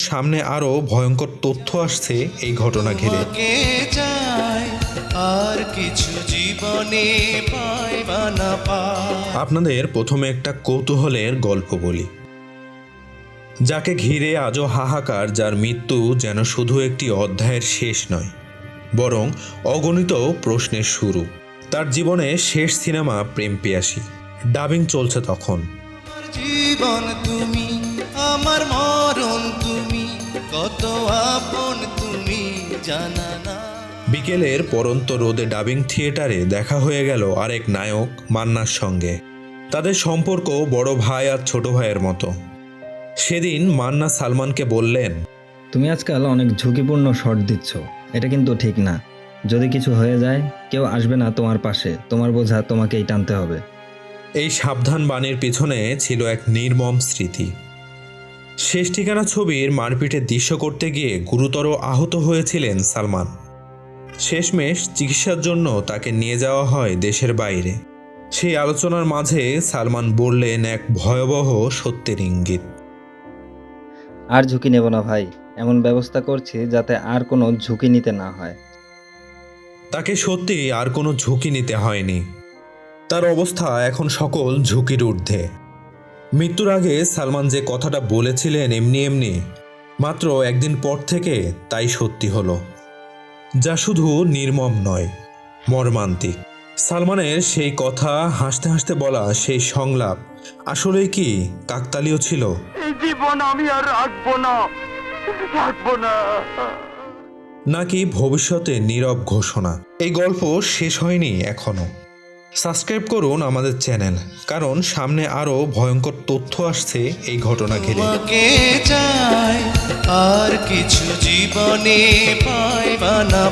সামনে আরও ভয়ঙ্কর তথ্য আসছে এই ঘটনা ঘিরে। আর কিছু জীবনে পাইবা না আপনাদের প্রথমে একটা কৌতূহলের গল্প বলি, যাকে ঘিরে আজও হাহাকার, যার মৃত্যু যেন শুধু একটি অধ্যায়ের শেষ নয়, বরং অগণিত প্রশ্নের শুরু। তার জীবনে শেষ সিনেমা প্রেম পিয়াসী, ডাবিং চলছে তখন। জীবন তুমি, আমার মরণ তুমি, কত আপন তুমি জানা না। বিকেলের পরন্ত রোদে ডাবিং থিয়েটারে দেখা হয়ে গেল আরেক নায়ক মান্নার সঙ্গে। তাদের সম্পর্ক বড় ভাই আর ছোট ভাইয়ের মতো। সেদিন মান্না সালমানকে বললেন, তুমি আজকাল অনেক ঝুঁকিপূর্ণ শট দিচ্ছ, এটা কিন্তু ঠিক না। যদি কিছু হয়ে যায় কেউ আসবে না তোমার পাশে, তোমার বোঝা তোমাকেই টানতে হবে। এই সাবধান বাণীর পিছনে ছিল এক নির্মম স্মৃতি। শেষ ঠিকানা ছবির মারপিটের দৃশ্য করতে গিয়ে গুরুতর আহত হয়েছিলেন সালমান। শেষমেশ চিকিৎসার জন্য তাকে নিয়ে যাওয়া হয় দেশের বাইরে। সেই আলোচনার মাঝে সালমান বললেন এক ভয়াবহ সত্যের ইঙ্গিত। আর ঝুঁকি নেব না ভাই, এমন ব্যবস্থা করছি যাতে আর কোনো ঝুঁকি নিতে না হয়। তাকে সত্যি আর কোনো ঝুঁকি নিতে হয়নি। তার অবস্থা এখন সকল ঝুঁকির ঊর্ধ্বে। মৃত্যুর আগে সালমান যে কথাটা বলেছিলেন এমনি এমনি, মাত্র একদিন পর থেকে তাই সত্যি হলো। যা শুধু নির্মম নয়, মর্মান্তিক। সালমানের সেই কথা, হাসতে হাসতে বলা সেই সংলাপ, আসলেই কি কাকতালীয় ছিল? এই জীবন আমি আর রাখবো না। নাকি ভবিষ্যতে নীরব ঘোষণা? এই গল্প শেষ হয়নি এখনো। সাবস্ক্রাইব করুন আমাদের চ্যানেল, কারণ সামনে আরও ভয়ঙ্কর তথ্য আসছে এই ঘটনা ঘিরে। আর কিছু জীবনে পাইবা না